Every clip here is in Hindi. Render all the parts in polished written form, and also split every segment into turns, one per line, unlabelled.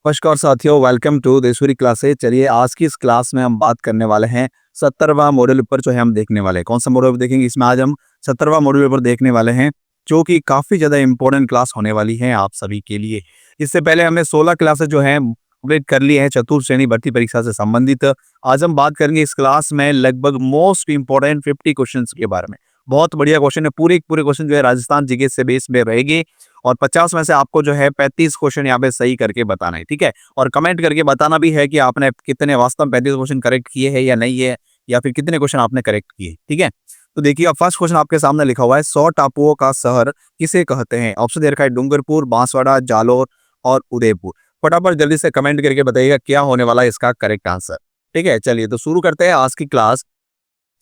नमस्कार साथियों, वेलकम टू देशूरी क्लासेस। चलिए आज की इस क्लास में हम बात करने वाले हैं 70वां मॉड्यूल पेपर जो है हम देखने वाले हैं। कौन सा मॉड्यूल देखेंगे? इसमें आज हम 70वां मॉड्यूल पेपर देखने वाले हैं, जो कि काफ़ी ज़्यादा इंपॉर्टेंट क्लास होने वाली है आप सभी के लिए। इससे पहले हमने 16 क्लासेस जो हैं कंप्लीट कर ली हैं चतुर्थ श्रेणी भर्ती परीक्षा से संबंधित। आज हम बात करेंगे इस क्लास में लगभग मोस्ट इंपॉर्टेंट 50 क्वेश्चन के बारे में। बहुत बढ़िया क्वेश्चन है, पूरे पूरे क्वेश्चन जो है राजस्थान जीके से बेस में रहेगी और 50 में से आपको जो है 35 क्वेश्चन यहाँ पे सही करके बताना है, ठीक है। और कमेंट करके बताना भी है कि आपने कितने वास्तव में 35 क्वेश्चन करेक्ट किए हैं या नहीं है, या फिर कितने क्वेश्चन आपने करेक्ट किए, ठीक है। तो देखिए अब फर्स्ट क्वेश्चन आपके सामने लिखा हुआ है, 100 टापुओं का शहर किसे कहते हैं? ऑप्शन दे रखा है डूंगरपुर, बांसवाड़ा, जालोर और उदयपुर। फटाफट जल्दी से कमेंट करके बताइएगा क्या होने वाला है इसका करेक्ट आंसर, ठीक है। चलिए तो शुरू करते हैं आज की क्लास।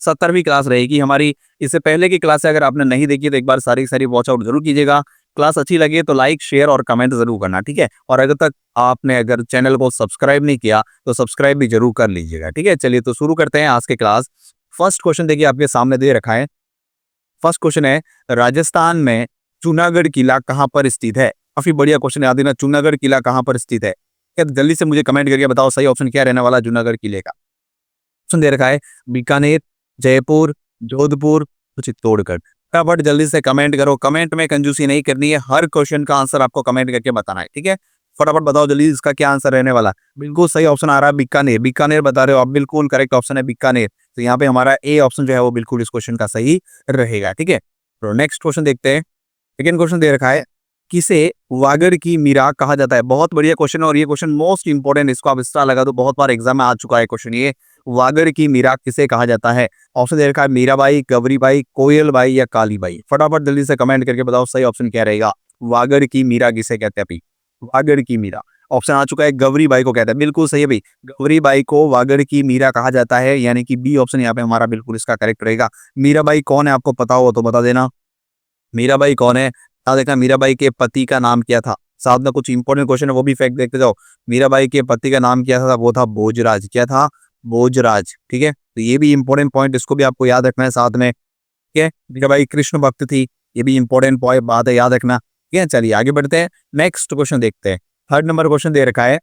70वीं क्लास रहेगी हमारी। इससे पहले की क्लास अगर आपने नहीं देखी तो एक बार सारी सारी वॉच आउट जरूर कीजिएगा। क्लास अच्छी लगे तो लाइक, शेयर और कमेंट जरूर करना, ठीक है। और अगर तक आपने अगर चैनल को सब्सक्राइब नहीं किया तो सब्सक्राइब भी जरूर कर लीजिएगा, ठीक है। चलिए तो शुरू करते हैं आज के क्लास। फर्स्ट क्वेश्चन देखिए आपके सामने दे रखा है। फर्स्ट क्वेश्चन है, राजस्थान में जूनागढ़ किला कहाँ पर स्थित है? काफी बढ़िया क्वेश्चन, याद देना, जूनागढ़ किला कहाँ पर स्थित है? क्या जल्दी से मुझे कमेंट करके बताओ सही ऑप्शन क्या रहने वाला है जूनागढ़ किले का। ऑप्शन दे रखा है बीकानेर, जयपुर, जोधपुर, तो चित्तौड़गढ़। फटाफट जल्दी से कमेंट करो, कमेंट में कंजूसी नहीं करनी है, हर क्वेश्चन का आंसर आपको कमेंट करके बताना है, ठीक है। फटाफट बताओ जल्दी इसका क्या आंसर रहने वाला है। बिल्कुल सही ऑप्शन आ रहा है बीकानेर, बीकानेर बता रहे हो आप, बिल्कुल करेक्ट ऑप्शन है बीकानेर। तो यहाँ पे हमारा ए ऑप्शन जो है वो बिल्कुल इस क्वेश्चन का सही रहेगा, ठीक है। तो नेक्स्ट क्वेश्चन देखते हैं। सेकेंड क्वेश्चन दे रखा है, किसे वागड़ की मीरा कहा जाता है? बहुत बढ़िया क्वेश्चन है और ये क्वेश्चन मोस्ट इंपोर्टेंट, इसको आप स्टार लगा दो, बहुत बार एग्जाम में आ चुका है क्वेश्चन ये। वागड़ की मीरा किसे कहा जाता है? ऑप्शन दे रखा है मीराबाई, गौरीबाई, कोयलबाई या कालीबाई। फटाफट जल्दी से कमेंट करके बताओ सही ऑप्शन क्या रहेगा। वागड़ की मीरा किसे कहते हैं अभी? वागड़ की मीरा। ऑप्शन आ चुका है गौरीबाई को कहते हैं, बिल्कुल सही है भाई। गौरीबाई को वागड़ की मीरा कहा जाता है, यानी कि बी ऑप्शन यहाँ पे हमारा बिल्कुल इसका करेक्ट रहेगा। मीराबाई कौन है आपको पता हो तो बता देना। मीराबाई कौन है? याद देखना, मीराबाई के पति का नाम क्या था? साथ में कुछ इंपॉर्टेंट क्वेश्चन है वो भी फैक्ट देखते जाओ। मीराबाई के पति का नाम क्या था? वो था भोजराज। क्या था? भोजराज, ठीक है। तो ये भी इंपॉर्टेंट पॉइंट, इसको भी आपको याद रखना है साथ में, ठीक है। मीराबाई कृष्ण भक्त थी, ये भी इंपॉर्टेंट पॉइंट बात है, याद रखना, ठीक है। चलिए आगे बढ़ते हैं, नेक्स्ट क्वेश्चन देखते हैं। थर्ड नंबर क्वेश्चन दे रखा है,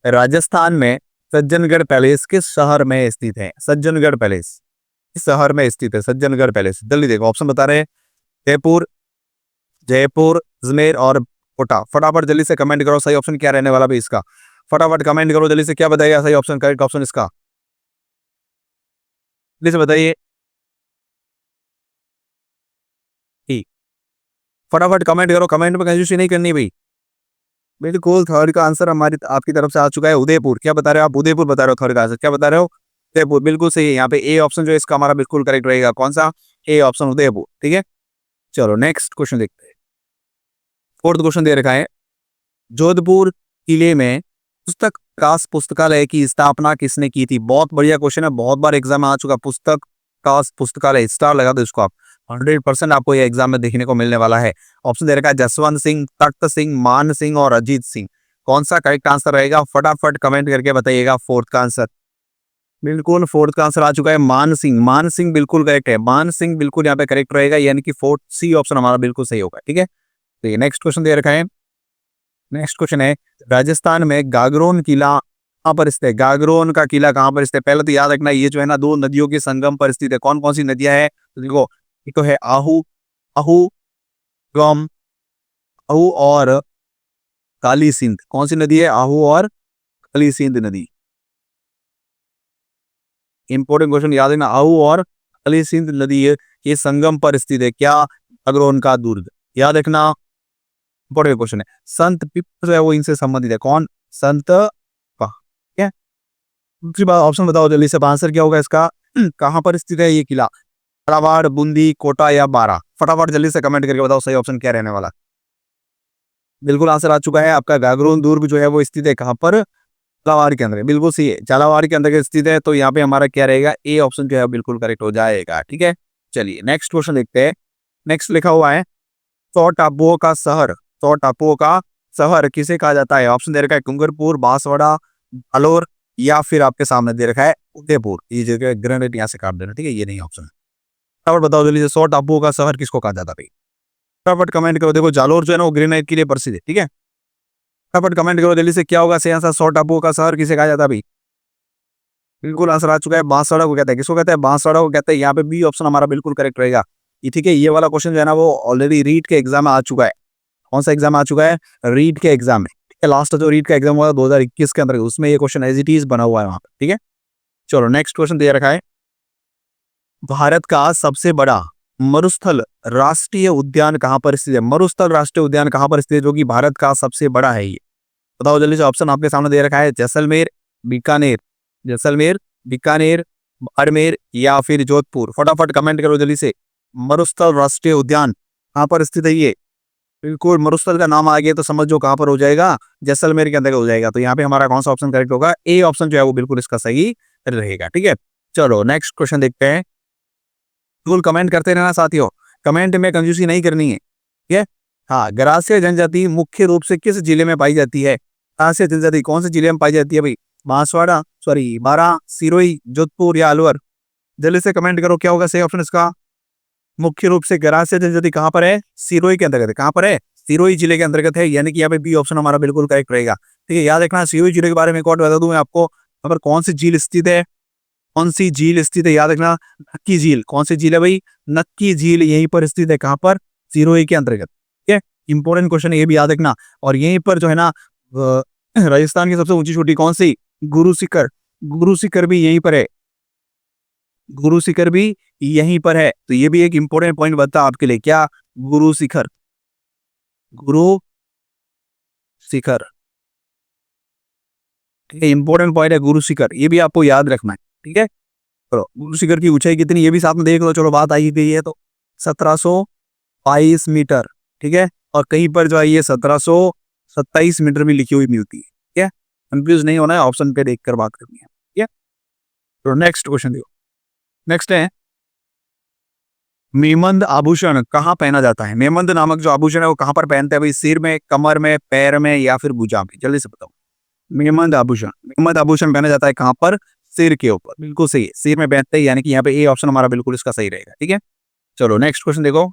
राजस्थान में सज्जनगढ़ पैलेस किस शहर में स्थित है? सज्जनगढ़ पैलेस किस शहर में स्थित है? सज्जनगढ़ पैलेस, जल्दी देखो ऑप्शन बता रहे हैं, जयपुर, जयपुर, अजमेर और कोटा। फटाफट जल्दी से कमेंट करो सही ऑप्शन क्या रहने वाला भी इसका। फटाफट कमेंट करो जल्दी से, क्या बताइएगा सही ऑप्शन, करेक्ट ऑप्शन इसका, जल्दी से बताइए। ठीक, फटाफट कमेंट करो, कमेंट में कंजूसी नहीं करनी भाई। बिल्कुल थर्ड का आंसर हमारी आपकी तरफ से आ चुका है, उदयपुर। क्या बता रहे हो आप? उदयपुर बता रहे हो थर्ड का आंसर, क्या बता रहे हो? उदयपुर, बिल्कुल सही है। यहाँ पे ए ऑप्शन जो है इसका हमारा बिल्कुल करेक्ट रहेगा, कौन सा? ए ऑप्शन उदयपुर, ठीक है। चलो नेक्स्ट क्वेश्चन देखते हैं। फोर्थ क्वेश्चन दे रखा है, जोधपुर किले में पुस्तक प्रकाश पुस्तकालय की स्थापना किसने की थी? बहुत बढ़िया क्वेश्चन है, बहुत बार एग्जाम में आ चुका। पुस्तक प्रकाश पुस्तकालय, स्टार लगा दो इसको आप, 100% आपको ये एग्जाम में देखने को मिलने वाला है। ऑप्शन दे रखा है जसवंत सिंह, तख्त सिंह, मान सिंह और अजीत सिंह। कौन सा करेक्ट आंसर रहेगा? फटाफट कमेंट करके बताइएगा फोर्थ का आंसर। बिल्कुल फोर्थ का आंसर आ चुका है मान सिंह, मान सिंह बिल्कुल करेक्ट है, मान सिंह बिल्कुल यहाँ पे करेक्ट रहेगा, यानी कि फोर्थ सी ऑप्शन हमारा बिल्कुल सही होगा, ठीक है। तो ये नेक्स्ट क्वेश्चन दे रखा है। नेक्स्ट क्वेश्चन है, राजस्थान में गागरोन किला कहाँ पर स्थित है? गागरोन का किला कहाँ पर स्थित है? पहले तो याद रखना ये जो है ना दो नदियों के संगम पर स्थित है। कौन कौन सी नदियां है? तो देखो, एक तो है आहू, आहू, गम, आहू और काली सिंध। कौन सी नदी है? आहू और काली सिंध नदी। इंपॉर्टेंट क्वेश्चन, याद रखना, आहू और काली सिंध नदी ये संगम पर स्थित है। क्या? गागरोन का दुर्ग, याद रखना, इंपॉर्टेंट क्वेश्चन है। संत पिप्पू जो है वो इनसे संबंधित है, कौन? संत का, ठीक है। दूसरी बात, ऑप्शन बताओ जल्दी से, आंसर क्या होगा इसका? कहां पर स्थित है ये किला? झालावाड़, बूंदी, कोटा या बारा? फटाफट जल्दी से कमेंट करके बताओ सही ऑप्शन क्या रहने वाला। बिल्कुल आंसर आ चुका है आपका, गागरोन दुर्ग जो है वो स्थित है कहां पर? झालावाड़ के अंदर है, बिल्कुल सही है, झालावाड़ के अंदर स्थित है। तो यहाँ पे हमारा क्या रहेगा? ए ऑप्शन जो है बिल्कुल करेक्ट हो जाएगा, ठीक है। चलिए नेक्स्ट क्वेश्चन देखते हैं। नेक्स्ट लिखा हुआ है, 100 टापुओं का शहर, 100 टापुओं का शहर किसे कहा जाता है? ऑप्शन दे रखा है डूंगरपुर, बांसवाड़ा, जालोर या फिर आपके सामने दे रखा है उदयपुर। ये जगह ग्रेनेड यहाँ से काट देना, ठीक है, ये नहीं ऑप्शन है। फटाफट बताओ जल्दी से, 100 टापुओं का शहर किसको कहा जाता है? फटाफट कमेंट करो। देखो जालोर जो है ना वो ग्रेनाइट के लिए प्रसिद्ध है, ठीक है। फटाफट कमेंट करो जल्दी से, क्या होगा सही आंसर? 100 टापुओं का शहर किसे कहा जाता है भाई? बिल्कुल आंसर आ चुका है, बांसवाड़ा को कहते हैं। किसको कहते हैं? बांसवाड़ा को कहते हैं। यहाँ पे बी ऑप्शन हमारा बिल्कुल करेक्ट रहेगा। ये ठीक है, ये वाला क्वेश्चन जो है ना वो ऑलरेडी रीट के एग्जाम में आ चुका है। कौन सा एग्जाम आ चुका है? रीट के एग्जाम में। ठीक है, लास्ट जो रीट का एग्जाम हुआ 2021 के अंदर, उसमें ये क्वेश्चन एज इट इज बना हुआ है वहां पे। ठीक है, चलो नेक्स्ट क्वेश्चन दे रखा है, भारत का सबसे बड़ा मरुस्थल राष्ट्रीय उद्यान कहां पर स्थित है? मरुस्थल राष्ट्रीय उद्यान कहां पर स्थित है जो कि भारत का सबसे बड़ा है? ये बताओ जल्दी से। ऑप्शन आपके सामने दे रखा है, जैसलमेर, बीकानेर, जैसलमेर, बीकानेर, बाड़मेर या फिर जोधपुर। फटाफट कमेंट करो जल्दी से। मरुस्थल राष्ट्रीय उद्यान कहां पर स्थित है? ये बिल्कुल मरुस्थल का नाम आ गया तो समझो कहां पर हो जाएगा, जैसलमेर के अंदर हो जाएगा। तो यहाँ पे हमारा कौन सा ऑप्शन करेक्ट होगा? ए ऑप्शन जो है वो बिल्कुल इसका सही रहेगा। ठीक है, चलो नेक्स्ट क्वेश्चन देखते हैं। बिल्कुल कमेंट करते रहना साथियों, कमेंट में कंजूसी नहीं करनी है। ठीक है, हाँ, गरासिया जनजाति मुख्य रूप से किस जिले में पाई जाती है? गरासिया जनजाति कौन से जिले में पाई जाती है भाई? बांसवाड़ा, सॉरी बारां, सिरोही, जोधपुर या अलवर? जल्दी से कमेंट करो, क्या होगा सही ऑप्शन इसका? मुख्य रूप से गरासिया जनजाति कहां पर है? सिरोही के अंतर्गत है। कहां पर है? सिरोही जिले के अंतर्गत है, यानी कि यहाँ पे बी ऑप्शन हमारा बिल्कुल करेक्ट रहेगा। ठीक है, याद रखना, सिरोही जिले के बारे में एक और बता दूं मैं आपको, यहाँ पर कौन सी झील स्थित है? कौन सी झील स्थित है? याद रखना, नक्की झील। कौन सी झील है भाई? नक्की झील यहीं पर स्थित है। कहां पर? सिरोही के अंतर्गत। ठीक है, इंपॉर्टेंट क्वेश्चन ये भी याद रखना। और यहीं पर जो है ना राजस्थान की सबसे ऊंची चोटी कौन सी? गुरु शिखर। गुरु शिखर भी यहीं पर है, गुरु शिखर भी यहीं पर है। तो ये भी एक इंपॉर्टेंट पॉइंट बनता है आपके लिए। क्या? गुरु शिखर, गुरु शिखर। ठीक है, इंपॉर्टेंट पॉइंट है गुरु शिखर, ये भी आपको याद रखना है। ठीक है, चलो गुरु शिखर की ऊंचाई कितनी ये भी साथ में देख लो। चलो बात आई गई है तो 1722 मीटर। ठीक है, और कहीं पर जो है ये 1727 मीटर भी लिखी हुई मिलती है। ठीक है, कंफ्यूज नहीं होना है, ऑप्शन पे देखकर बात करनी है। ठीक है, तो नेक्स्ट क्वेश्चन देखो। नेक्स्ट है, मेमंद आभूषण कहाँ पहना जाता है? मेमंद नामक जो आभूषण है वो कहाँ पर पहनते हैं भाई? सिर में, कमर में, पैर में या फिर भुजा में? जल्दी से बताओ। मेमंद आभूषण, मेमंद आभूषण पहना जाता है कहाँ पर? सिर के ऊपर। बिल्कुल सही है, सिर में पहनते हैं, यानी कि यहाँ पे ए ऑप्शन हमारा बिल्कुल इसका सही रहेगा। ठीक है, चलो नेक्स्ट क्वेश्चन देखो।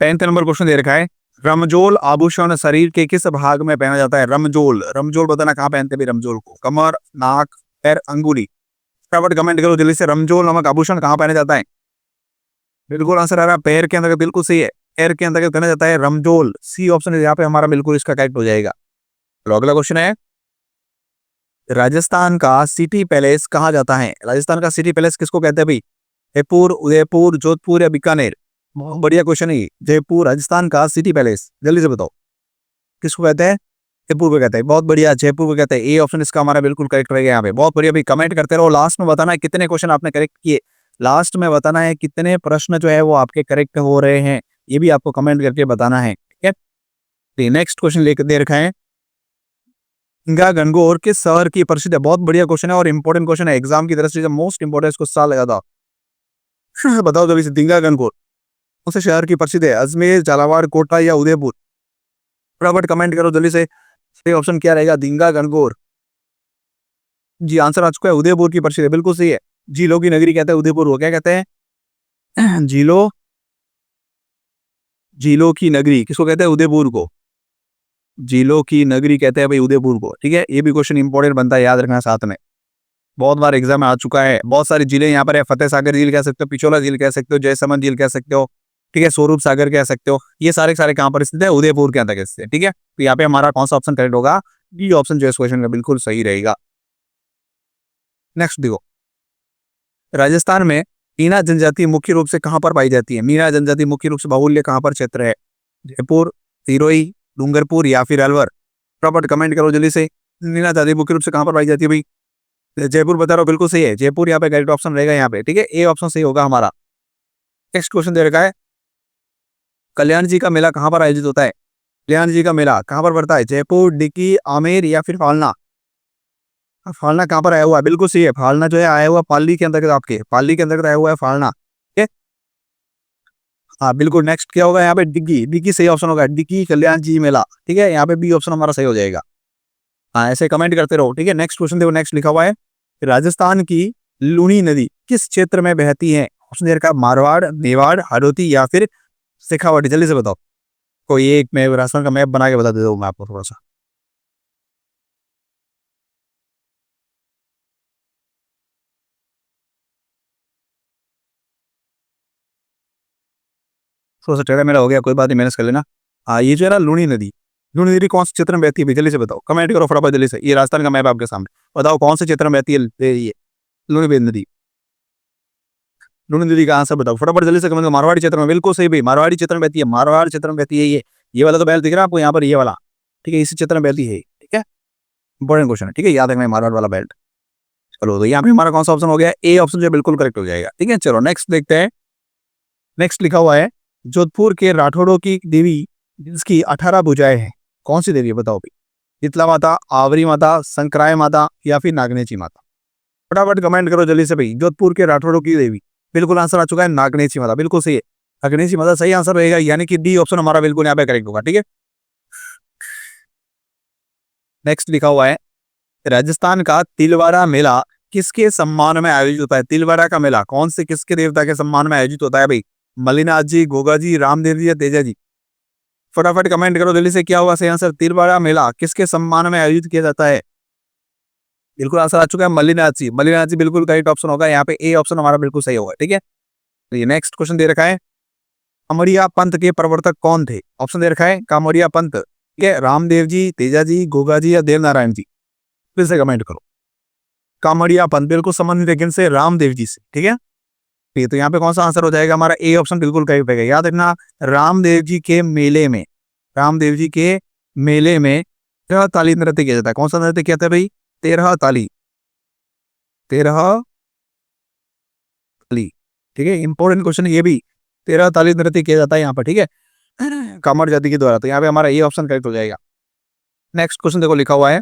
35 नंबर क्वेश्चन दे रखा है, रमजोल आभूषण शरीर के किस भाग में पहना जाता है? रमजोल, रमजोल बताना कहाँ पहनते हैं रमजोल को? कमर, नाक, पैर, अंगुली? फटाफट कमेंट करो जल्दी से, रमजोल नामक आभूषण कहाँ पहना जाता है? बिल्कुल आंसर आ रहा है पैर के अंदर, बिल्कुल सही है, पैर के अंदर पहना जाता है रमजोल। सी ऑप्शन यहाँ पे हमारा बिल्कुल इसका करेक्ट हो जाएगा। तो अगला क्वेश्चन है, राजस्थान का सिटी पैलेस कहा जाता है? राजस्थान का सिटी पैलेस किसको कहते हैं भाई? जयपुर, उदयपुर, जोधपुर या बीकानेर? बहुत बढ़िया क्वेश्चन है। जयपुर राजस्थान का सिटी पैलेस, जल्दी से बताओ किसको कहते हैं? जयपुर को कहते हैं। बहुत बढ़िया, जयपुर को कहते हैं। ए ऑप्शन इसका हमारा बिल्कुल करेक्ट रहेगा यहाँ पे। बहुत बढ़िया भाई, कमेंट करते रहो। लास्ट में बताना है कितने क्वेश्चन आपने करेक्ट किए, लास्ट में बताना है कितने प्रश्न जो है वो आपके करेक्ट हो रहे हैं, ये भी आपको कमेंट करके बताना है। ठीक है, नेक्स्ट क्वेश्चन लेकर दे रखा है, दिंगा गणगौर किस शहर की प्रसिद्ध है? बहुत बढ़िया क्वेश्चन है और इंपॉर्टेंट क्वेश्चन है, एग्जाम की दृष्टि से मोस्ट इंपॉर्टेंट, इसको साल लगा था। बताओ जल्दी से, दिंगा गणगौर कौन से शहर की प्रसिद्ध है? अजमेर, झालावाड़, कोटा या उदयपुर? फटाफट कमेंट करो जल्दी से, सही ऑप्शन क्या रहेगा? दिंगा गणगौर। जी आंसर आ चुका है, उदयपुर की प्रसिद्ध है। बिल्कुल सही है, झीलों की नगरी कहते हैं उदयपुर को। क्या कहते हैं? झीलों, झीलों की नगरी किसको कहते हैं? उदयपुर को। झीलों की नगरी कहते हैं भाई उदयपुर को। ठीक है, ये भी क्वेश्चन इंपॉर्टेंट बनता है, याद रखना साथ में, बहुत बार एग्जाम में आ चुका है। बहुत सारी झीलें यहाँ पर है, फतेह सागर झील कह सकते हो, पिछोला झील कह सकते हो, जयसमंद झील कह सकते हो। ठीक है, स्वरूप सागर कह सकते हो। ये सारे सारे कहाँ पर स्थित है? उदयपुर के अंदर स्थित है। ठीक है, तो यहाँ पे हमारा कौन सा ऑप्शन करेक्ट होगा? डी ऑप्शन जो इस क्वेश्चन का बिल्कुल सही रहेगा। नेक्स्ट देखो, राजस्थान में मीना जनजाति मुख्य रूप से कहां पर पाई जाती है? मीना जनजाति मुख्य रूप से बाहुल्य कहां पर क्षेत्र है? जयपुर, सिरोही, डूंगरपुर या फिर अलवर? फटाफट कमेंट करो जल्दी से, मीना जनजाति मुख्य रूप से कहां पर पाई जाती है भाई? जयपुर बता रहा हूं, बिल्कुल सही है, जयपुर यहाँ पे करेक्ट ऑप्शन रहेगा यहाँ पे। ठीक है, ए ऑप्शन सही होगा हमारा। नेक्स्ट क्वेश्चन दे रखा है, कल्याण जी का मेला कहां पर आयोजित होता है? कल्याण जी का मेला कहां पर पड़ता है? जयपुर, डिकी, आमेर या फिर फालना? फालना कहाँ पर आया हुआ है? बिल्कुल सही है, फालना जो है आया हुआ पाली के अंतर्गत, आपके पाली के अंतर्गत आया हुआ है फालना। ठीक है, हाँ बिल्कुल। नेक्स्ट क्या होगा यहाँ पे? डिग्गी, डिग्गी सही ऑप्शन होगा, डिग्गी कल्याण जी मेला। ठीक है, यहाँ पे बी ऑप्शन हमारा सही हो जाएगा। हाँ, ऐसे कमेंट करते रहो। ठीक है, नेक्स्ट क्वेश्चन देखो, नेक्स्ट लिखा हुआ है, राजस्थान की लूनी नदी किस क्षेत्र में बहती है? ऑप्शन दे रखा है, मारवाड़, मेवाड़, हडोती या फिर शेखावाटी? जल्दी से बताओ, कोई एक मैं राजस्थान का मैप बना के बता देता हूँ मैं आपको थोड़ा सा। थोड़ा सा टेढ़ा मेरा हो गया, कोई बात नहीं, मैनेज कर लेना। ये जो है ना लूनी नदी कौन से क्षेत्र में बहती है? जल्दी से बताओ, कमेंट करो फटाफट जल्दी से। ये राजस्थान का मैप आपके सामने, बताओ कौन से क्षेत्र में बहती है ये लूनी नदी? लूनी नदी का आंसर बताओ फटाफट जल्दी से कमेंट करो। मारवाड़ी क्षेत्र में, बिल्कुल सही भाई, मारवाड़ी क्षेत्र में बहती है, मारवाड़ क्षेत्र में बहती है ये वाला तो बेल्ट दिख रहा है आपको यहाँ पर, ये वाला, ठीक है, इसी क्षेत्र में बहती है, ठीक है, इंपॉर्टेंट क्वेश्चन है, ठीक है, याद रखना मारवाड़ वाला बेल्ट। चलो तो यहाँ पे हमारा कौन सा ऑप्शन हो गया? ए ऑप्शन जो बिल्कुल करेक्ट हो जाएगा, ठीक है। चलो नेक्स्ट देखते हैं। नेक्स्ट लिखा हुआ है जोधपुर के राठौड़ों की देवी जिसकी 18 भुजाएं हैं, कौन सी देवी है बताओ भाई? शीतला माता, आवरी माता, संक्राय माता या फिर नागनेची माता? फटाफट कमेंट करो जल्दी से भाई। जोधपुर के राठौड़ों की देवी, बिल्कुल आंसर आ चुका है नागनेची माता, बिल्कुल सही है, नागनेची माता सही आंसर रहेगा, यानी कि डी ऑप्शन हमारा बिल्कुल यहाँ पे करेक्ट होगा, ठीक है। नेक्स्ट लिखा हुआ है राजस्थान का तिलवारा मेला किसके सम्मान में आयोजित होता है? तिलवारा का मेला कौन से किसके देवता के सम्मान में आयोजित होता है भाई? मल्लिनाथ जी, गोगा जी, रामदेव जी या तेजा जी? फटाफट कमेंट करो जल्दी से, क्या होगा सही आंसर? तिलवारा मेला किसके सम्मान में आयोजित किया जाता है? बिल्कुल आंसर आ चुका है मल्लिनाथ जी, मल्लिनाथ जी बिल्कुल करेक्ट ऑप्शन होगा, यहाँ पे ए ऑप्शन हमारा बिल्कुल सही होगा, ठीक है। तो ये नेक्स्ट क्वेश्चन दे रखा है कामरिया पंथ के प्रवर्तक कौन थे? ऑप्शन दे रखा है कामरिया पंथ, ठीक है, रामदेव जी, तेजा जी, गोगा जी या देवनारायण जी? फिर से कमेंट करो। कामरिया पंथ बिल्कुल संबंधित है किनसे? रामदेव जी से, ठीक है। तो यहाँ पे कौन सा आंसर हो जाएगा हमारा? ए ऑप्शन बिल्कुल करेक्ट है, याद रखना रामदेव जी के मेले में, रामदेव जी के मेले में 13 ताली नृत्य किया जाता है। कौन सा नृत्य किया था भाई? 13 ताली, 13 ताली, ठीक है, इंपॉर्टेंट क्वेश्चन ये भी, 13 ताली नृत्य किया जाता है यहाँ पर, ठीक है, कामर जाति के द्वारा। तो यहाँ पे हमारा ये ऑप्शन करेक्ट हो जाएगा। नेक्स्ट क्वेश्चन देखो लिखा हुआ है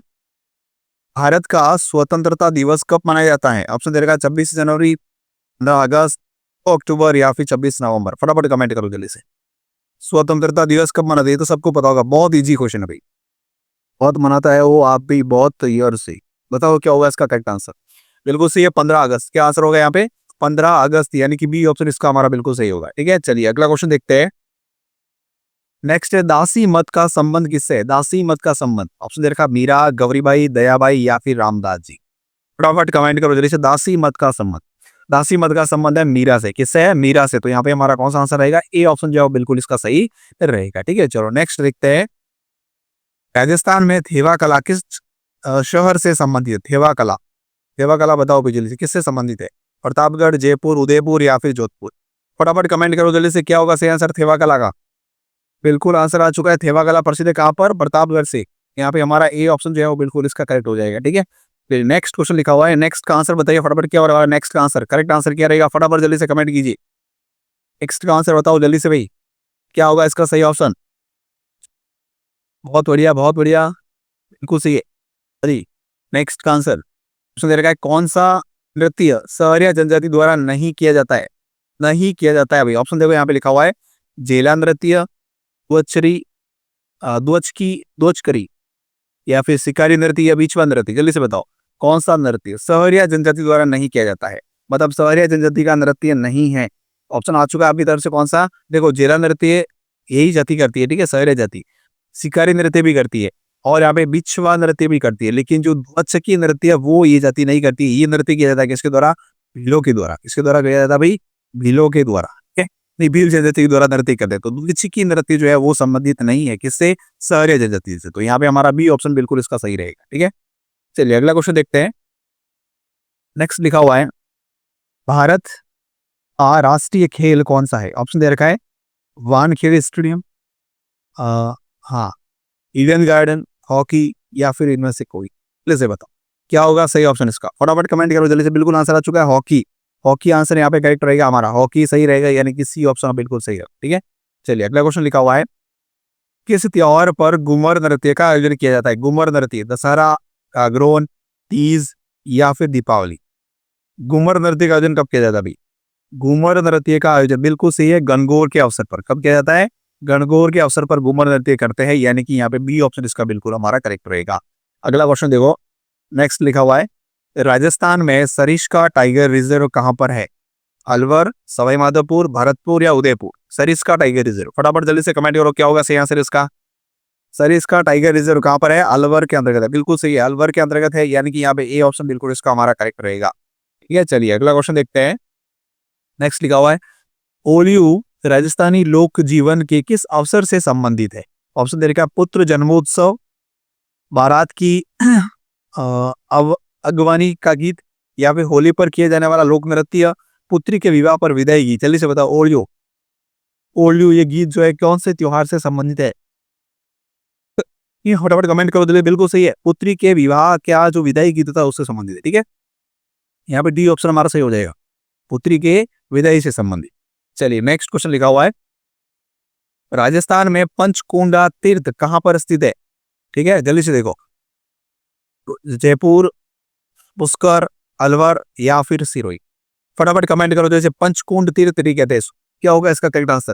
भारत का स्वतंत्रता दिवस कब मनाया जाता है? ऑप्शन दे रखा है 26 जनवरी, 15 अगस्त, अक्टूबर या फिर 26 नवंबर? फटाफट कमेंट करो जल्दी से। स्वतंत्रता दिवस कब मनाते हैं? तो सबको पता होगा, बहुत इजी क्वेश्चन है भाई, बहुत मनाता है वो आप भी बहुत ईयर से। बताओ क्या होगा इसका करेक्ट आंसर? बिल्कुल सही है 15 अगस्त। क्या आंसर होगा यहाँ पे? 15 अगस्त, यानी कि बी ऑप्शन इसका हमारा बिल्कुल सही होगा, ठीक है। चलिए अगला क्वेश्चन देखते हैं। नेक्स्ट है दासी मत का संबंध किससे है? दासी मत का संबंध, ऑप्शन दे रखा मीरा, गौरीबाई, दयाबाई या फिर रामदास जी? फटाफट कमेंट करो जल्दी से। दासी मत का संबंध, दासी मत का संबंध है मीरा से। किससे है? मीरा से। तो यहाँ पे हमारा कौन सा आंसर रहेगा? ए ऑप्शन जो है बिल्कुल इसका सही रहेगा, ठीक है। चलो नेक्स्ट देखते हैं। राजस्थान में थेवा कला किस शहर से संबंधित है? थेवा कला, थेवा कला बताओ जल्दी से, किससे संबंधित है? प्रतापगढ़, जयपुर, उदयपुर या फिर जोधपुर? फटाफट कमेंट करो जल्दी से, क्या होगा सही आंसर थेवा कला का? बिल्कुल आंसर आ चुका है, थेवा कला प्रसिद्ध है कहाँ पर? प्रतापगढ़ से। यहाँ पे हमारा ए ऑप्शन जो है वो बिल्कुल इसका करेक्ट हो जाएगा, ठीक है। फिर नेक्स्ट क्वेश्चन लिखा हुआ है, नेक्स्ट का आंसर बताइए फटाफट, क्या होगा नेक्स्ट का आंसर? करेक्ट आंसर क्या रहेगा? फटाफट जल्दी से कमेंट कीजिए, नेक्स्ट का आंसर बताओ जल्दी से भाई, क्या होगा इसका सही ऑप्शन? बहुत बढ़िया, बहुत बढ़िया, बिल्कुल सही है। अरे नेक्स्ट का आंसर ऑप्शन दे रखा है कौन सा नृत्य सहरिया जनजाति द्वारा नहीं किया जाता है? नहीं किया जाता है भाई। ऑप्शन देखो यहाँ पे लिखा हुआ है जेला नृत्य, द्वचरी, द्वचकरी या फिर शिकारी नृत्य या बीचवा नृत्य? जल्दी से बताओ कौन सा नृत्य सहरिया जनजाति द्वारा नहीं किया जाता है, मतलब सहरिया जनजाति का नृत्य नहीं है। ऑप्शन आ चुका है आपकी तरफ से, कौन सा? देखो जेला नृत्य यही जाति करती है, ठीक है, सहरिया जाति। शिकारी नृत्य भी करती है और यहाँ पे बिछवा नृत्य भी करती है, लेकिन जो ध्वचकी नृत्य है वो ये जाति नहीं करती। ये नृत्य किया जाता है किसके द्वारा? भीलों के द्वारा। किसके द्वारा किया जाता है भाई? भीलों के द्वारा, ठीक है, नहीं भील जनजाति के द्वारा नृत्य करते हैं। तो ध्वचकी नृत्य जो है वो संबंधित नहीं है किससे? सहरिया जनजाति से। तो यहाँ पे हमारा बी ऑप्शन बिल्कुल इसका सही रहेगा, ठीक है। चलिए अगला क्वेश्चन देखते हैं। नेक्स्ट लिखा हुआ है भारत का राष्ट्रीय खेल कौन सा है? ऑप्शन दे रखा है वानखेड़े स्टेडियम, हाँ, ईडन गार्डन, हॉकी या फिर इनमें से कोई? प्लीज से बताओ क्या होगा सही ऑप्शन इसका? फटाफट कमेंट करो जल्दी से। बिल्कुल आंसर आ चुका है हॉकी, हॉकी आंसर यहाँ पे करेक्ट रहेगा हमारा, हॉकी सही रहेगा, यानी कि सी ऑप्शन बिल्कुल सही है, ठीक है। चलिए अगला क्वेश्चन लिखा हुआ है किस त्योहार पर घूमर नृत्य का आयोजन किया जाता है? घूमर नृत्य, दशहरा, कागरोन, तीज या फिर दीपावली? घूमर नृत्य का आयोजन कब किया जाता है भाई? घूमर नृत्य का आयोजन बिल्कुल सही है गणगौर के अवसर पर। कब किया जाता है? गणगौर के अवसर पर घूमर नृत्य करते हैं, यानी कि यहाँ पे बी ऑप्शन इसका बिल्कुल हमारा करेक्ट रहेगा। अगला क्वेश्चन देखो, नेक्स्ट लिखा हुआ है राजस्थान में सरिस्का टाइगर रिजर्व कहां पर है? अलवर, सवाई माधोपुर, भरतपुर या उदयपुर? सरिस्का टाइगर रिजर्व, फटाफट जल्दी से कमेंट करो क्या होगा सही आंसर इसका? सरिस्का टाइगर रिजर्व कहां पर है? अलवर के अंतर्गत है, बिल्कुल सही है, अलवर के अंतर्गत है, यानी कि यहाँ पे ए ऑप्शन बिल्कुल इसका हमारा करेक्ट रहेगा, ठीक है। चलिए अगला क्वेश्चन देखते हैं। नेक्स्ट लिखा हुआ है ओलियू राजस्थानी लोक जीवन के किस अवसर से संबंधित है? ऑप्शन दे रखा है पुत्र जन्मोत्सव, बारात की अगवानी का गीत, या फिर होली पर किए जाने वाला लोक नृत्य, पुत्री के विवाह पर विदाई गीत। जल्दी से बताओ। ओलियो ओलियो ये गीत जो है कौन से त्योहार से संबंधित है? ये फटाफट कमेंट करो। जल्दी। बिल्कुल सही है, पुत्री के विवाह क्या जो विदाई गीत था उससे संबंधित है। ठीक है, यहाँ पे डी ऑप्शन हमारा सही हो जाएगा, पुत्री के विदाई से संबंधित। चलिए नेक्स्ट क्वेश्चन लिखा हुआ है, राजस्थान में पंचकुंडा तीर्थ कहां पर स्थित है? ठीक है, जल्दी से देखो। जयपुर, पुष्कर, अलवर या फिर सिरोही। फटाफट कमेंट करो। जैसे पंचकुंड तीर्थ कहते हैं, क्या होगा इसका करेक्ट आंसर?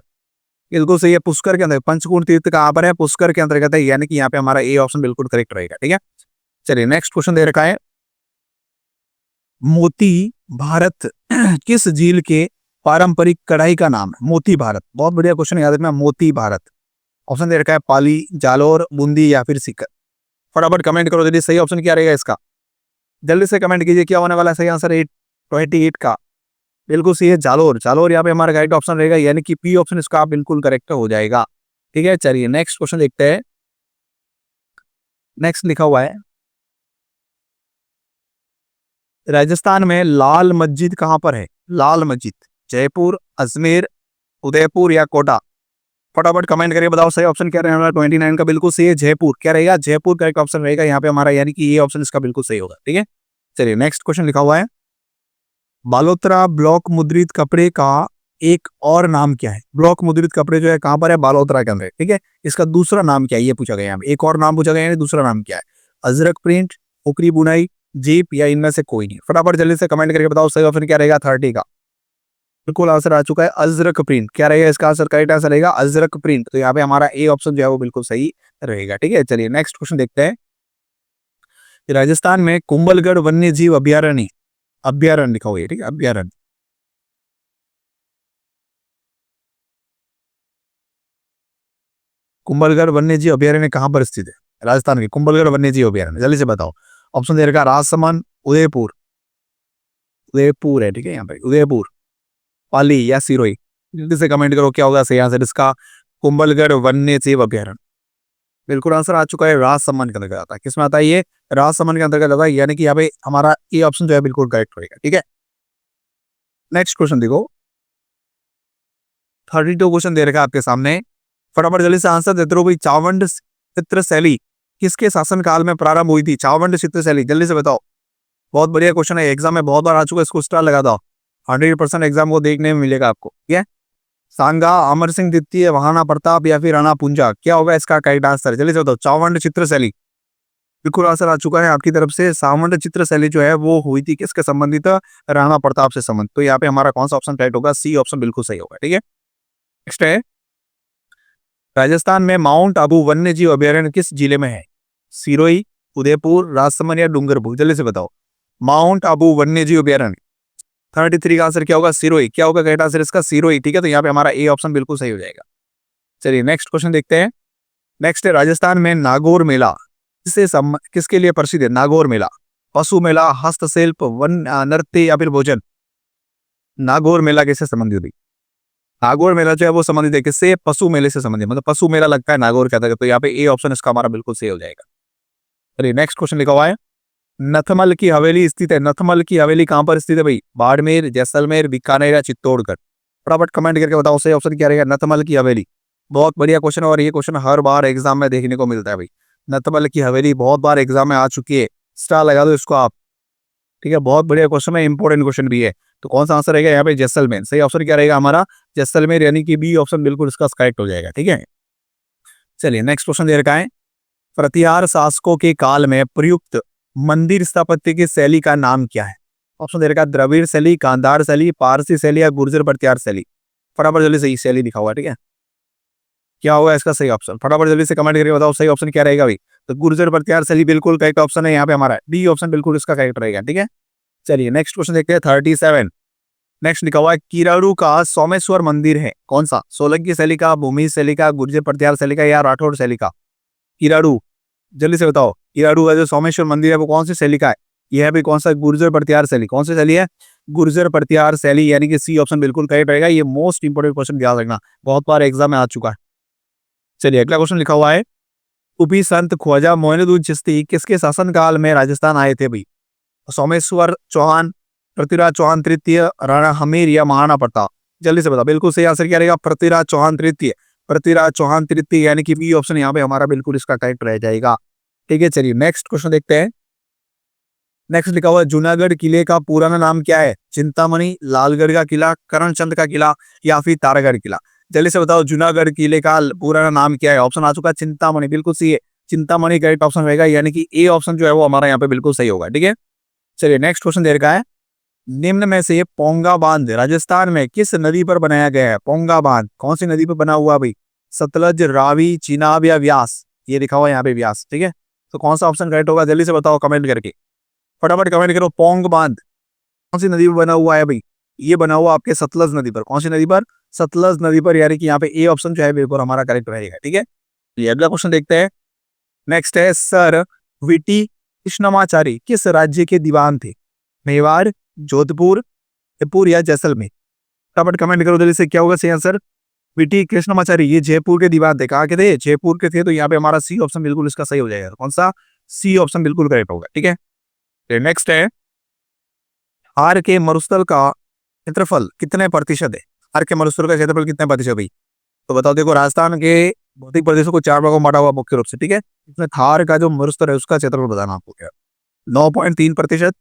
बिल्कुल सही है, पुष्कर के अंदर। पंचकुंड तीर्थ कहां पर है? पुष्कर के अंतर्गत है, यानी कि यहाँ पे हमारा ए ऑप्शन बिल्कुल करेक्ट रहेगा। ठीक है, चलिए नेक्स्ट क्वेश्चन दे रखा है, मोती भारत किस झील के पारंपरिक कढ़ाई का नाम है? मोती भारत, बहुत बढ़िया क्वेश्चन, याद रखना। मोती भारत। ऑप्शन दे रखा है पाली, जालोर, बूंदी या फिर सीकर। फटाफट कमेंट करो जल्दी, सही ऑप्शन क्या रहेगा इसका? जल्दी से कमेंट कीजिए, क्या होने वाला है सही आंसर? 28 का बिल्कुल सही है, जालोर। जालोर यहाँ पे हमारा राइट ऑप्शन रहेगा, यानी कि पी ऑप्शन इसका बिल्कुल करेक्ट हो जाएगा। ठीक है, चलिए नेक्स्ट क्वेश्चन देखते हैं। नेक्स्ट लिखा हुआ है, राजस्थान में लाल मस्जिद कहां पर है? लाल मस्जिद, जयपुर, अजमेर, उदयपुर या कोटा। फटाफट कमेंट करके बताओ सही ऑप्शन क्या रहेगा? 29 का बिल्कुल सही है, जयपुर। क्या रहेगा? जयपुर करेक्ट ऑप्शन रहेगा यहाँ पे हमारा, यानी कि ये ऑप्शन इसका बिल्कुल सही होगा। ठीक है, चलिए नेक्स्ट क्वेश्चन लिखा हुआ है, बालोतरा ब्लॉक मुद्रित कपड़े का एक और नाम क्या है? ब्लॉक मुद्रित कपड़े जो है कहां पर है? बालोतरा के अंदर। ठीक है, इसका दूसरा नाम क्या है ये पूछा गया यहाँ पे। एक और नाम पूछा गया है, दूसरा नाम क्या है? अजरक प्रिंट, उकरी बुनाई, जीप या इनमें से कोई नहीं। फटाफट जल्दी से कमेंट करके बताओ सही ऑप्शन क्या रहेगा? 30 का बिल्कुल आंसर आ चुका है, अजरक प्रिंट। क्या रहेगा इसका आंसर? करेक्ट आंसर रहेगा अजरक प्रिंट। तो यहाँ पे हमारा ए ऑप्शन जो है वो बिल्कुल सही रहेगा। ठीक है, चलिए नेक्स्ट क्वेश्चन देखते हैं, राजस्थान में कुंभलगढ़ वन्य जीव अभ्यारण्य, अभ्यारण्य लिखा हुआ है। ठीक है, अभ्यारण्य। कुंभलगढ़ वन्य जीव अभ्यारण्य कहां पर स्थित है? राजस्थान के कुंभलगढ़ वन्य जीव अभ्यारण्य। जल्दी से बताओ। ऑप्शन दे रखा राजसमंद, उदयपुर, उदयपुर है। ठीक है, यहाँ पे उदयपुर, पाली या सिरोही। जल्दी से कमेंट करो क्या होगा सही आंसर इसका? कुंभलगढ़ वन्य जीव अभ्यारण्य। बिल्कुल आंसर आ चुका है, राजसमंद के अंतर्गत आता है। किसमें आता है ये? राजसमंद के अंतर्गत आता है, यानी कि यहाँ पे हमारा ये ऑप्शन जो है बिल्कुल करेक्ट रहेगा। ठीक है, नेक्स्ट क्वेश्चन देखो, 32 क्वेश्चन दे रखा है आपके सामने, फटाफट जल्दी से आंसर देते रहो भाई। चावंड चित्र शैली किसके शासन काल में प्रारंभ हुई थी? चावंड चित्र शैली, जल्दी से बताओ। बहुत बढ़िया क्वेश्चन है, एग्जाम में बहुत बार आ चुका है, इसको स्टार लगा दो। 100% एग्जाम को देखने में मिलेगा आपको। ठीक है, सांगा, अमर सिंह द्वितीय, महाराणा प्रताप या फिर राणा पुंजा। क्या होगा इसका करेक्ट आंसर? जल्दी से बताओ। चावंड चित्र शैली बिल्कुल आंसर आ चुका है आपकी तरफ से। सावंड चित्र शैली जो है वो हुई थी किसके संबंधित? राणा प्रताप से संबंधित। तो यहाँ पे हमारा कौन सा ऑप्शन करेक्ट होगा? सी ऑप्शन बिल्कुल सही होगा। ठीक है, नेक्स्ट है, राजस्थान में माउंट आबू वन्य जीव अभ्यारण्य किस जिले में है? सिरोही, उदयपुर, राजसमंद या डूंगरपुर। जल्दी से बताओ। माउंट आबू वन्य जीव अभ्यारण्य 33 का आंसर क्या होगा? सिरोही। क्या होगा करेक्ट आंसर इसका? सिरोही। ठीक है, तो यहाँ पे हमारा ए ऑप्शन बिल्कुल सही हो जाएगा। चलिए नेक्स्ट क्वेश्चन देखते हैं। नेक्स्ट है, राजस्थान में नागौर मेला किसके लिए प्रसिद्ध है? नागौर मेला, पशु मेला, हस्तशिल्प, वन नृत्य या फिर भोजन। नागौर मेला किससे संबंधित हुई? नागौर मेला जो है वो संबंधित है किससे? पशु मेले से संबंधित, मतलब पशु मेला लगता है नागौर के अंदर। तो यहाँ पे ए ऑप्शन इसका हमारा बिल्कुल सही हो जाएगा। चलिए नेक्स्ट क्वेश्चन लिखा हुआ है, नथमल की हवेली स्थित है। नथमल की हवेली कहां पर स्थित है भाई? बाड़मेर, जैसलमेर, बीकानेर या चित्तौड़गढ़। फटाफट कमेंट करके बताओ सही ऑप्शन क्या रहेगा? नथमल की हवेली। बहुत बढ़िया क्वेश्चन है, और ये क्वेश्चन हर बार एग्जाम में देखने को मिलता है भाई। नथमल की हवेली बहुत बार एग्जाम में आ चुकी है, स्टार लगा दो इसको आप। ठीक है, बहुत बढ़िया क्वेश्चन है, इंपॉर्टेंट क्वेश्चन भी है। तो कौन सा आंसर रहेगा यहाँ पे? जैसलमेर। सही ऑप्शन क्या रहेगा हमारा? जैसलमेर, यानी कि बी ऑप्शन बिल्कुल इसका करेक्ट हो जाएगा। ठीक है, चलिए नेक्स्ट क्वेश्चन दे रखा है, प्रतिहार शासकों के काल में प्रयुक्त मंदिर स्थापत्य की शैली का नाम क्या है? ऑप्शन दे रखा है द्रविड़ शैली, गांधार शैली, पारसी शैली या गुर्जर प्रतिहार शैली। फटाफट जल्दी सही शैली लिखा हुआ है। ठीक है, क्या होगा इसका सही ऑप्शन? फटाफट जल्दी से कमेंट करके बताओ सही ऑप्शन क्या रहेगा भाई? तो गुर्जर प्रतिहार शैली बिल्कुल करेक्ट ऑप्शन है, यहाँ पे हमारा डी ऑप्शन बिल्कुल इसका करेक्ट रहेगा। ठीक है, चलिए नेक्स्ट क्वेश्चन देखते हैं, 37। नेक्स्ट लिखा हुआ है, किराड़ू का सोमेश्वर मंदिर है कौन सा? सोलंकी शैली का, भूमि शैली का, गुर्जर प्रतिहार शैली का या राठौड़ शैली का? किराड़ू, जल्दी से बताओ। किराड़ू का जो सोमेश्वर मंदिर है वो कौन सी शैली का है? यह भी कौन सा? गुर्जर प्रतिहार शैली। कौन सी शैली है? गुर्जर प्रतिहार शैली, यानी कि सी ऑप्शन बिल्कुल करेक्ट रहेगा। ये मोस्ट इंपोर्टेंट क्वेश्चन याद रखना, बहुत बार एग्जाम में आ चुका है। चलिए अगला क्वेश्चन लिखा हुआ है, सूफी संत ख्वाजा मोइनुद्दीन चिश्ती किसके शासनकाल में राजस्थान आए थे भाई? सोमेश्वर चौहान, पृथ्वीराज चौहान तृतीय, राणा हमीर या महाराणा प्रताप? जल्दी से बताओ, बिल्कुल सही आंसर क्या रहेगा? पृथ्वीराज चौहान तृतीय। पृथ्वीराज चौहान तृतीय, यानी कि बी ऑप्शन यहाँ पे हमारा बिल्कुल इसका करेक्ट रह जाएगा। ठीक है, चलिए नेक्स्ट क्वेश्चन देखते हैं। नेक्स्ट लिखा हुआ है, जूनागढ़ किले का पुराना नाम क्या है? चिंतामणि, लालगढ़ का किला, करमचंद का किला या फिर तारागढ़ किला? जल्दी से बताओ, जूनागढ़ किले का पुराना नाम क्या है? ऑप्शन आ चुका है चिंतामणि, बिल्कुल सही है, चिंतामणि करेक्ट ऑप्शन रहेगा, यानी कि ए ऑप्शन जो है वो हमारा यहाँ पे बिल्कुल सही होगा। ठीक है, चलिए नेक्स्ट क्वेश्चन दे रखा है, निम्न में से पोंगा बांध राजस्थान में किस नदी पर बनाया गया है? पोंगा बांध कौन सी नदी पर बना हुआ भाई? सतलज, रावी, चिनाब या व्यास? ये लिखा हुआ है यहाँ पे व्यास। ठीक है, तो कौन सा ऑप्शन करेक्ट होगा? जल्दी से बताओ कमेंट करके, फटाफट कमेंट करो। पोंग बांध कौन सी नदी पर बना हुआ है भाई? ये बना हुआ आपके सतलज नदी पर। कौन सी नदी पर? सतलज नदी पर, यानी कि यहाँ पे ए ऑप्शन जो है बिल्कुल हमारा करेक्ट रहेगा। ठीक है, ये अगला क्वेश्चन देखते हैं। नेक्स्ट है, सर वीटी कृष्णमाचारी किस राज्य के दीवान थे? मेवाड़, जोधपुर, जयपुर या जैसलमेर? फटाफट कमेंट करो जल्दी से, क्या होगा सही आंसर? वीटी कृष्णमाचारी ये जयपुर के दीवान थे। कहाँ के थे? जयपुर के थे। तो यहाँ पे हमारा सी ऑप्शन बिल्कुल इसका सही हो जाएगा। कौन सा? सी ऑप्शन बिल्कुल करेक्ट होगा। ठीक है, नेक्स्ट है, हार के मरुस्थल का क्षेत्रफल कितने प्रतिशत है? हार के मरुस्थल का क्षेत्रफल कितने प्रतिशत भाई? तो बताओ, देखो राजस्थान के भौतिक प्रदेशों को 4 भागों में बांटा हुआ मुख्य रूप से। ठीक है, इसमें थार का जो मरुस्थल है उसका क्षेत्रफल बताना आपको क्या? 9.3%,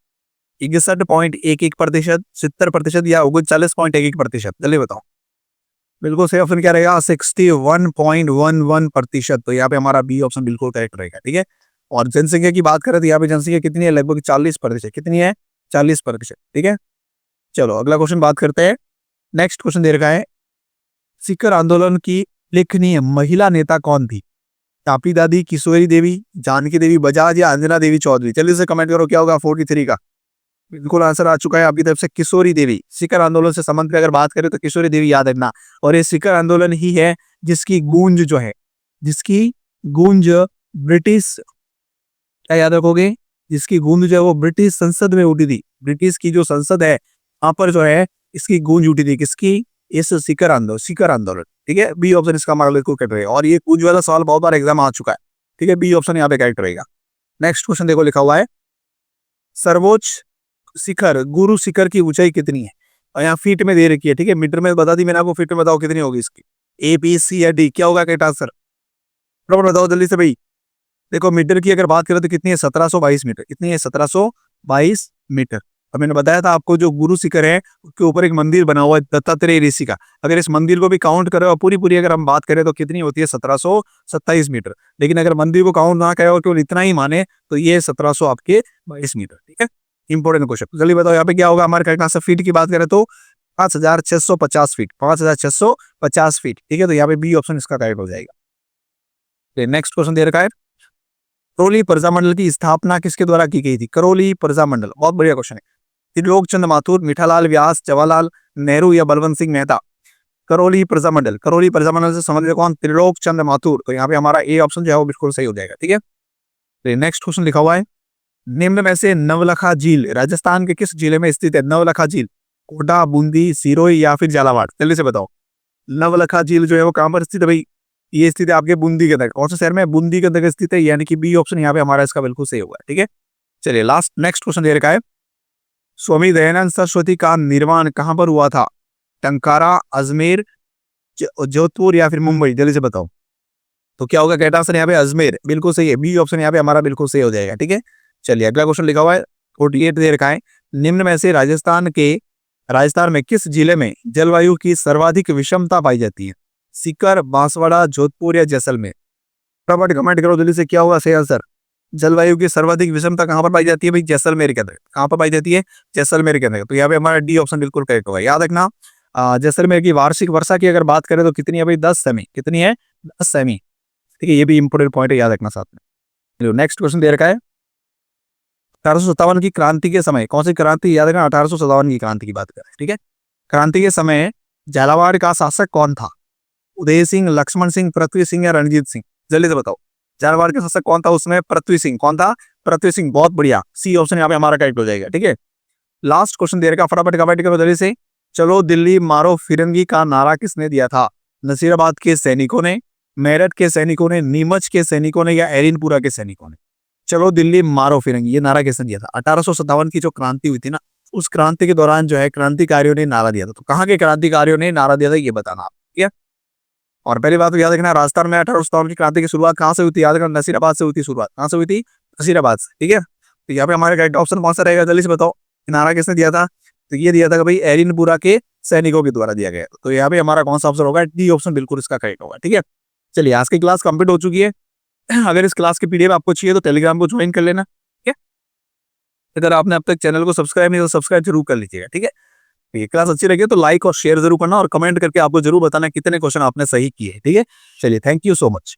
61.11%, 70% या 39.11%? जल्दी बताओ, बिल्कुल सही ऑप्शन क्या रहेगा? 61.11%। तो यहाँ पे हमारा बी ऑप्शन बिल्कुल करेक्ट रहेगा। ठीक है, और जनसंख्या की बात करें तो यहाँ पे जनसंख्या कितनी है? लगभग 40%। कितनी है? 40%। ठीक है, चलो अगला क्वेश्चन बात करते हैं। नेक्स्ट क्वेश्चन दे रखा है, सीकर आंदोलन की लेखनीय महिला नेता कौन थी? टापी दादी, किशोरी देवी, जानकी देवी बजाज या अंजना देवी चौधरी? जल्दी से कमेंट करो, क्या होगा? 43 का बिल्कुल आंसर आ चुका है आपकी तरफ से, किशोरी देवी। सीकर आंदोलन से संबंध में अगर बात करें तो किशोरी देवी याद रखना। और ये सीकर आंदोलन ही है जिसकी गूंज जो है, जिसकी गूंज ब्रिटिश, क्या याद रखोगे? जिसकी गूंज जो है वो ब्रिटिश संसद में उठी थी। ब्रिटिश की जो संसद है वहां पर जो है इसकी गूंज उठी थी। किसकी? इस सीकर आंदोलन, सीकर आंदोलन। ठीक है, बी ऑप्शन इसका हमारा बिल्कुल करेक्ट रहेगा। और ये गूंज वाला सवाल बहुत बार एग्जाम आ चुका है। ठीक है, बी ऑप्शन यहाँ पे करेक्ट रहेगा। नेक्स्ट क्वेश्चन देखो, लिखा हुआ है, सर्वोच्च शिखर गुरु शिखर की ऊंचाई कितनी है? और यहाँ फीट में दे रखी है। ठीक है, मीटर में बता दी मैंने आपको, फीट में बताओ कितनी होगी इसकी? ए, बी, सी या डी? क्या होगा करेक्ट आंसर? बराबर बताओ जल्दी से भाई। देखो मीटर की अगर बात करें तो कितनी है? 1722 मीटर। कितनी है? 1722 मीटर। अब मैंने बताया था आपको, जो गुरु शिखर है उसके ऊपर एक मंदिर बना हुआ है दत्तात्रेय ऋषि का। अगर इस मंदिर को भी काउंट करें और पूरी पूरी अगर हम बात करें तो कितनी होती है? 1727 मीटर। लेकिन अगर मंदिर को काउंट ना करें और केवल इतना ही माने तो ये 1700 आपके 22 मीटर। ठीक है, इंपॉर्टेंट क्वेश्चन। जल्दी बताओ यहाँ पे क्या होगा हमारे करेक्ट आंसर? फीट की बात करें तो 5650 फीट, 5650 फीट। ठीक है, तो यहाँ पे बी ऑप्शन इसका करेक्ट हो जाएगा। नेक्स्ट क्वेश्चन दे रखा है, करौली प्रजामंडल की स्थापना किसके द्वारा की गई थी? करौली प्रजामंडल, बहुत बढ़िया क्वेश्चन है। त्रिलोक चंद माथुर, मीठालाल व्यास, जवाहरलाल नेहरू या बलवंत सिंह मेहता? करौली प्रजामंडल, करौली प्रजामंडल से संबंधित कौन? त्रिलोक चंद माथुर। तो यहाँ पे हमारा ए ऑप्शन जो है वो बिल्कुल सही हो जाएगा। ठीक है, नेक्स्ट क्वेश्चन लिखा हुआ है, निम्न में से नवलखा झील राजस्थान के किस जिले में स्थित है? नवलखा झील कोटा, बूंदी, सिरोही या फिर झालावाड़? जल्दी से बताओ, नवलखा झील जो है वो कहां पर स्थित है भाई? ये स्थित है आपके बूंदी के अंदर। कौन से शहर में? बूंदी के अंदर स्थित है, यानी कि बी ऑप्शन यहाँ पे हमारा इसका बिल्कुल सही होगा। ठीक है, चलिए लास्ट नेक्स्ट क्वेश्चन दे रखा है, स्वामी दयानंद सरस्वती का निर्माण कहां पर हुआ था? टंकारा, अजमेर, जोधपुर या फिर मुंबई? जल्दी से बताओ, तो क्या होगा? करेक्ट आंसर यहाँ पे अजमेर, बिल्कुल सही है, बी ऑप्शन यहाँ पे हमारा बिल्कुल सही हो जाएगा। ठीक है, चलिए अगला क्वेश्चन लिखा हुआ है, 48 दे रखा है, निम्न में से राजस्थान में किस जिले में जलवायु की सर्वाधिक विषमता पाई जाती है? सीकर, बांसवाड़ा, जोधपुर या जैसलमेर? फटाफट कमेंट करो जल्दी से, क्या होगा सही आंसर? जलवायु की सर्वाधिक विषमता कहां पर पाई जाती है भाई? जैसलमेर के अंदर। कहां पर पाई जाती है? जैसलमेर के अंदर। तो यहाँ पे हमारा डी ऑप्शन बिल्कुल करेक्ट होगा। याद रखना, जैसलमेर की वार्षिक वर्षा की अगर बात करें तो कितनी है भाई? 10 सेमी। कितनी है? 10 सेमी। ठीक है, ये भी इंपोर्टेंट पॉइंट है, याद रखना साथ में। नेक्स्ट क्वेश्चन दे रखा है, 1857 की क्रांति के समय, कौन सी क्रांति? याद रखना, 1857 की क्रांति की बात करें। ठीक है, क्रांति के समय झालावाड़ का शासक कौन था? उदय सिंह, लक्ष्मण सिंह, पृथ्वी सिंह या रणजीत सिंह? जल्दी से बताओ, झालावाड़ के शासक कौन था उसमें? पृथ्वी सिंह। कौन था? पृथ्वी सिंह, बहुत बढ़िया, सी ऑप्शन यहाँ पे हमारा करेक्ट हो जाएगा। ठीक है, लास्ट क्वेश्चन दे रखा, फटाफट कमेंट करो जल्दी से। चलो दिल्ली मारो फिरंगी का नारा किसने दिया था? नसीराबाद के सैनिकों ने, मेरठ के सैनिकों ने, नीमच के सैनिकों ने, या एरिनपुरा के सैनिकों ने? चलो दिल्ली मारो फिरंगी, ये नारा किसने दिया था? 1857 की जो क्रांति हुई थी ना, उस क्रांति के दौरान जो है क्रांतिकारियों ने नारा दिया था। तो कहाँ के क्रांतिकारियों ने नारा दिया था ये बताना आप, ठीक है। और पहली बात तो याद रखना, राजस्थान में 1857 की क्रांति की शुरुआत कहाँ से हुई थी? याद रखना, नसीराबाद से हुई थी शुरुआत। कहाँ से हुई थी? नसीराबाद से, ठीक है। तो यहाँ पे हमारे करेक्ट ऑप्शन कौन सा रहेगा, जल्दी से बताओ। नारा किसने दिया था? तो ये दिया था कि भाई एरिनपुरा के सैनिकों के द्वारा दिया गया। तो यहाँ पे हमारा कौन सा ऑप्शन होगा? डी ऑप्शन बिल्कुल इसका करेक्ट होगा, ठीक है। चलिए आज की क्लास कंप्लीट हो चुकी है। अगर इस क्लास की पीडीएफ आपको चाहिए तो टेलीग्राम को ज्वाइन कर लेना, ठीक है। अगर आपने अब तक चैनल को सब्सक्राइब नहीं तो सब्सक्राइब जरूर कर लीजिएगा, ठीक है। ये क्लास अच्छी लगी तो लाइक और शेयर जरूर करना, और कमेंट करके आपको जरूर बताना कितने क्वेश्चन आपने सही किए, ठीक है। चलिए, थैंक यू सो मच।